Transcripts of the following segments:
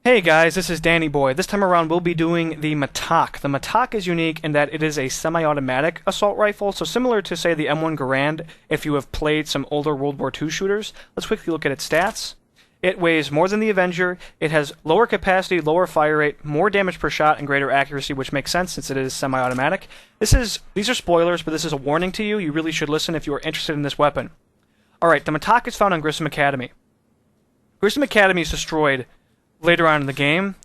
Hey guys, this is Danny Boy. This time around we'll be doing the Mattock. The Mattock is unique in that it is a semi-automatic assault rifle, so similar to, say, the M1 Garand if you have played some older World War II shooters. Let's quickly look at its stats. It weighs more than the Avenger, it has lower capacity, lower fire rate, more damage per shot, and greater accuracy, which makes sense since it is semi-automatic. These are spoilers, but this is a warning to you. You really should listen if you are interested in this weapon. Alright, the Mattock is found on Grissom Academy. Grissom Academy is destroyed later on in the game,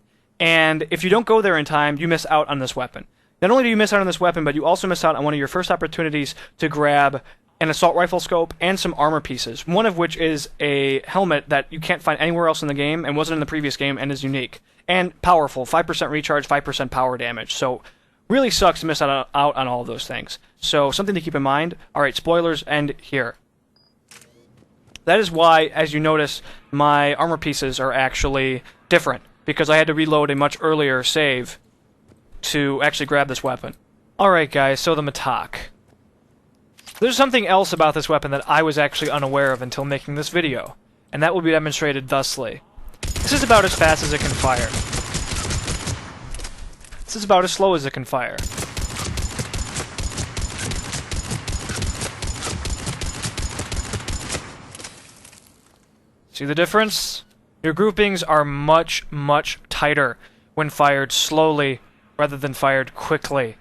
and if you don't go there in time, you miss out on this weapon. Not only do you miss out on this weapon, but you also miss out on one of your first opportunities to grab an assault rifle scope and some armor pieces, one of which is a helmet that you can't find anywhere else in the game and wasn't in the previous game and is unique. And powerful, 5% recharge, 5% power damage, so really sucks to miss out on all of those things. So something to keep in mind. Alright, spoilers end here. That is why, as you notice, my armor pieces are actually different, because I had to reload a much earlier save to actually grab this weapon. Alright guys, so the Mattock. There's something else about this weapon that I was actually unaware of until making this video, and that will be demonstrated thusly. This is about as fast as it can fire. This is about as slow as it can fire. See the difference? Your groupings are much, much tighter when fired slowly rather than fired quickly.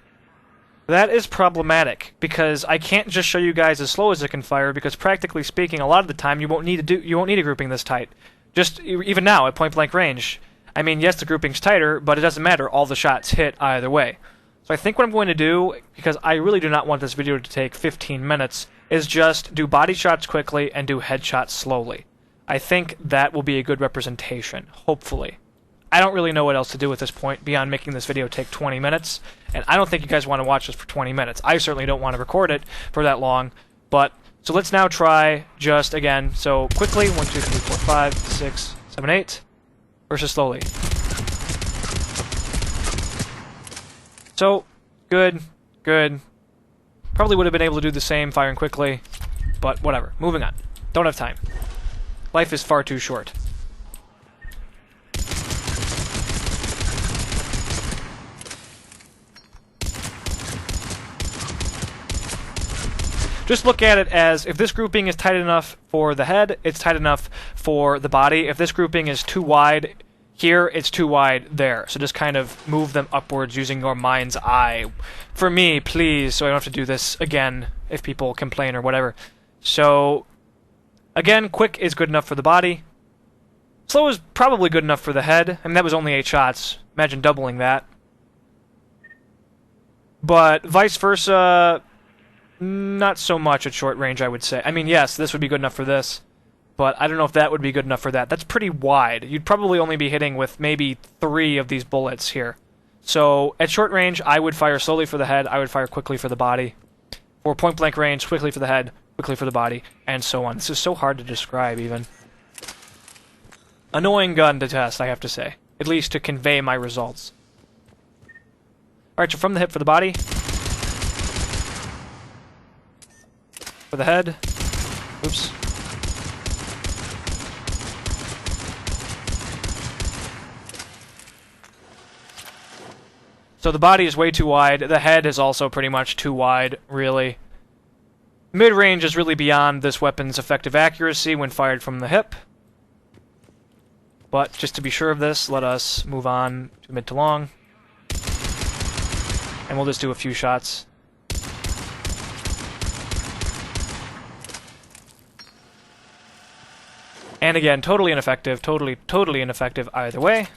That is problematic, because I can't just show you guys as slow as it can fire, because practically speaking, a lot of the time you won't need a grouping this tight. Just even now at point blank range. I mean, yes, the grouping's tighter, but it doesn't matter, all the shots hit either way. So I think what I'm going to do, because I really do not want this video to take 15 minutes, is just do body shots quickly and do headshots slowly. I think that will be a good representation, hopefully. I don't really know what else to do at this point beyond making this video take 20 minutes, and I don't think you guys want to watch this for 20 minutes. I certainly don't want to record it for that long, but so let's now try just again. So quickly, 1, 2, 3, 4, 5, 6, 7, 8, versus slowly. So, good, good. Probably would have been able to do the same firing quickly, but whatever. Moving on. Don't have time. Life is far too short. Just look at it as, if this grouping is tight enough for the head, it's tight enough for the body. If this grouping is too wide here, it's too wide there. So just kind of move them upwards using your mind's eye. For me, please, so I don't have to do this again if people complain or whatever. So again, quick is good enough for the body. Slow is probably good enough for the head. I mean, that was only 8 shots. Imagine doubling that. But vice versa, not so much at short range, I would say. I mean, yes, this would be good enough for this, but I don't know if that would be good enough for that. That's pretty wide. You'd probably only be hitting with maybe 3 of these bullets here. So at short range, I would fire slowly for the head, I would fire quickly for the body. For point-blank range, quickly for the head, quickly for the body, and so on. This is so hard to describe, even. Annoying gun to test, I have to say. At least to convey my results. Alright, so from the hip for the body. For the head. Oops. So the body is way too wide. The head is also pretty much too wide, really. Mid-range is really beyond this weapon's effective accuracy when fired from the hip. But just to be sure of this, let us move on to mid to long. And we'll just do a few shots. And again, totally ineffective, totally ineffective either way.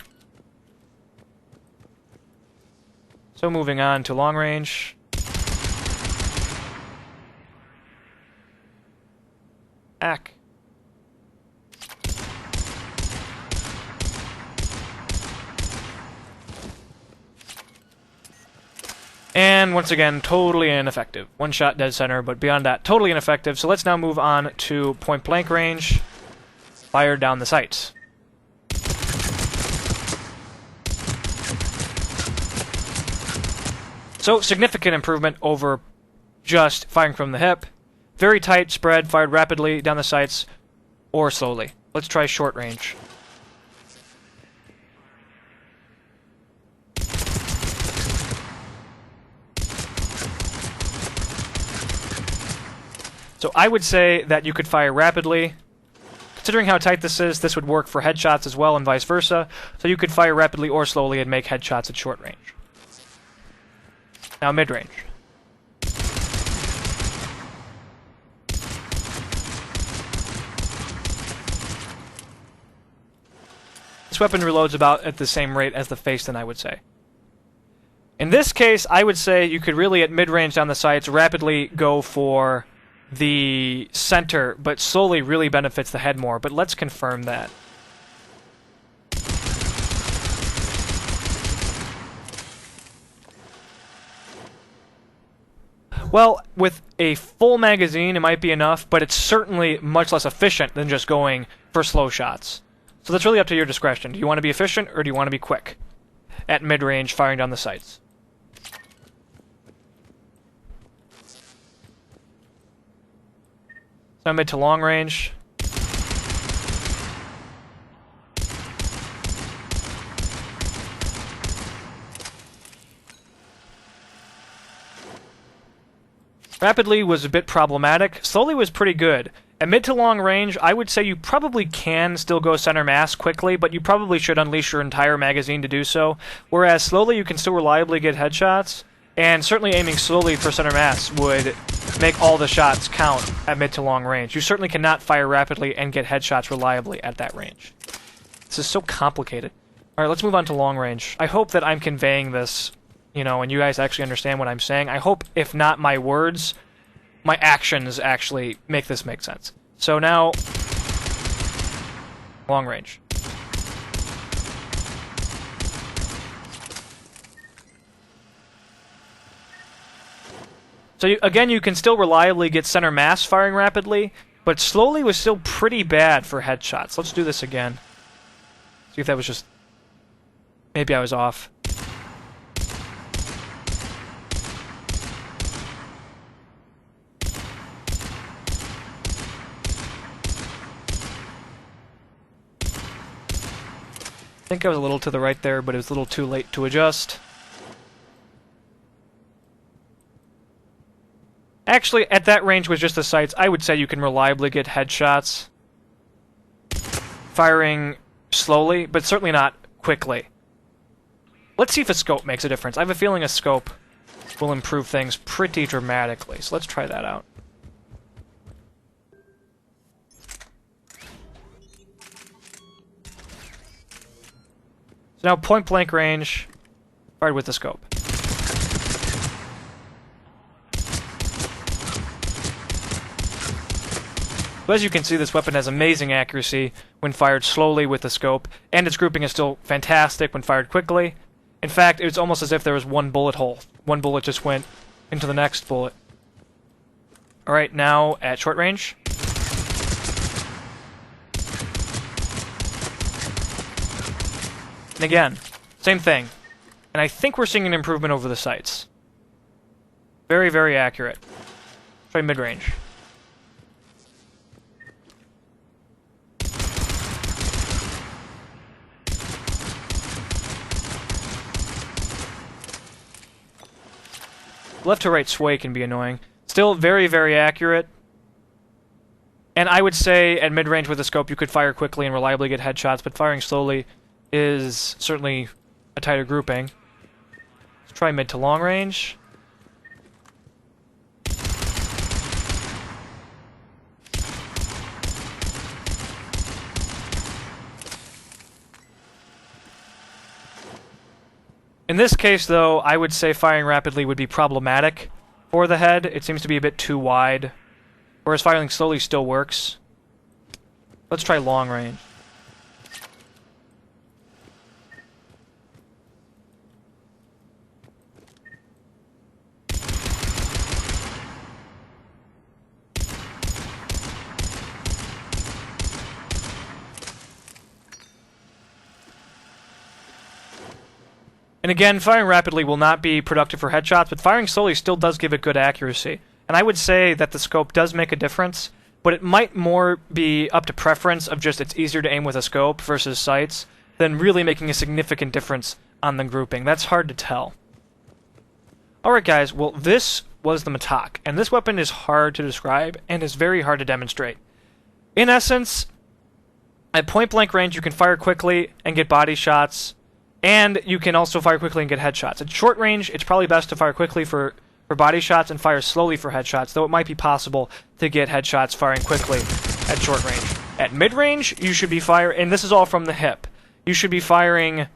So moving on to long range. Ack. And once again, totally ineffective. One shot dead center, but beyond that, totally ineffective. So let's now move on to point blank range. Fire down the sights. So, significant improvement over just firing from the hip. Very tight spread, fired rapidly down the sights, or slowly. Let's try short range. So I would say that you could fire rapidly. Considering how tight this would work for headshots as well and vice versa. So you could fire rapidly or slowly and make headshots at short range. Now mid-range. This weapon reloads about at the same rate as the Facein, I would say. In this case, I would say you could really, at mid-range down the sights, rapidly go for the center, but slowly really benefits the head more. But let's confirm that. Well, with a full magazine, it might be enough, but it's certainly much less efficient than just going for slow shots. So that's really up to your discretion. Do you want to be efficient, or do you want to be quick at mid-range, firing down the sights? Now mid to long range. Rapidly was a bit problematic. Slowly was pretty good. At mid to long range, I would say you probably can still go center mass quickly, but you probably should unleash your entire magazine to do so. Whereas slowly you can still reliably get headshots, and certainly aiming slowly for center mass would make all the shots count at mid to long range. You certainly cannot fire rapidly and get headshots reliably at that range. This is so complicated. Alright, let's move on to long range. I hope that I'm conveying this, you know, and you guys actually understand what I'm saying. I hope, if not my words, my actions actually make this make sense. So now, long range. So again, you can still reliably get center mass firing rapidly, but slowly was still pretty bad for headshots. Let's do this again. See if that was just... maybe I was off. I think I was a little to the right there, but it was a little too late to adjust. Actually, at that range with just the sights, I would say you can reliably get headshots firing slowly, but certainly not quickly. Let's see if a scope makes a difference. I have a feeling a scope will improve things pretty dramatically, so let's try that out. So now point blank range, fired with the scope. So as you can see, this weapon has amazing accuracy when fired slowly with the scope, and its grouping is still fantastic when fired quickly. In fact, it's almost as if there was one bullet hole. One bullet just went into the next bullet. Alright, now at short range. And again, same thing. And I think we're seeing an improvement over the sights. Very, very accurate. Try mid-range. Left to right sway can be annoying. Still very, very accurate. And I would say at mid-range with the scope you could fire quickly and reliably get headshots, but firing slowly is certainly a tighter grouping. Let's try mid to long range. In this case, though, I would say firing rapidly would be problematic for the head. It seems to be a bit too wide, whereas firing slowly still works. Let's try long range. And again, firing rapidly will not be productive for headshots, but firing slowly still does give it good accuracy. And I would say that the scope does make a difference, but it might more be up to preference of just it's easier to aim with a scope versus sights than really making a significant difference on the grouping. That's hard to tell. Alright guys, well this was the Mattock, and this weapon is hard to describe and is very hard to demonstrate. In essence, at point-blank range you can fire quickly and get body shots, and you can also fire quickly and get headshots. At short range, it's probably best to fire quickly for body shots and fire slowly for headshots, though it might be possible to get headshots firing quickly at short range. At mid-range, you should be firing, and this is all from the hip, you should be firing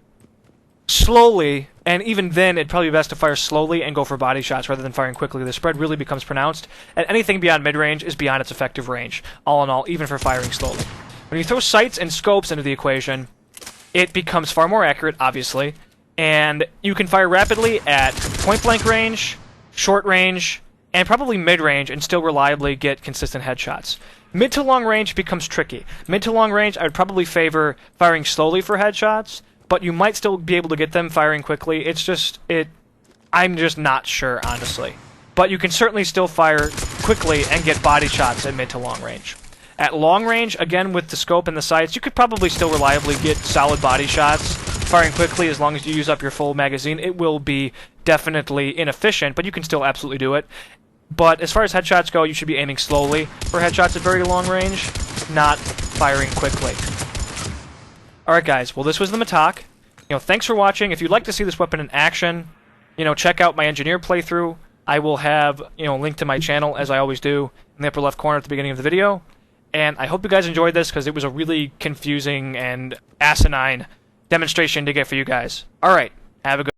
slowly, and even then it'd probably be best to fire slowly and go for body shots rather than firing quickly. The spread really becomes pronounced, and anything beyond mid-range is beyond its effective range, all in all, even for firing slowly. When you throw sights and scopes into the equation, it becomes far more accurate, obviously, and you can fire rapidly at point-blank range, short range, and probably mid-range, and still reliably get consistent headshots. Mid to long range becomes tricky. Mid to long range, I would probably favor firing slowly for headshots, but you might still be able to get them firing quickly. It's just, I'm just not sure, honestly. But you can certainly still fire quickly and get body shots at mid to long range. At long range, again with the scope and the sights, you could probably still reliably get solid body shots firing quickly as long as you use up your full magazine. It will be definitely inefficient, but you can still absolutely do it. But as far as headshots go, you should be aiming slowly for headshots at very long range, not firing quickly. Alright guys, well this was the Mattock. Thanks for watching. If you'd like to see this weapon in action, check out my engineer playthrough. I will have, a link to my channel, as I always do, in the upper left corner at the beginning of the video. And I hope you guys enjoyed this, because it was a really confusing and asinine demonstration to get for you guys. Alright, have a good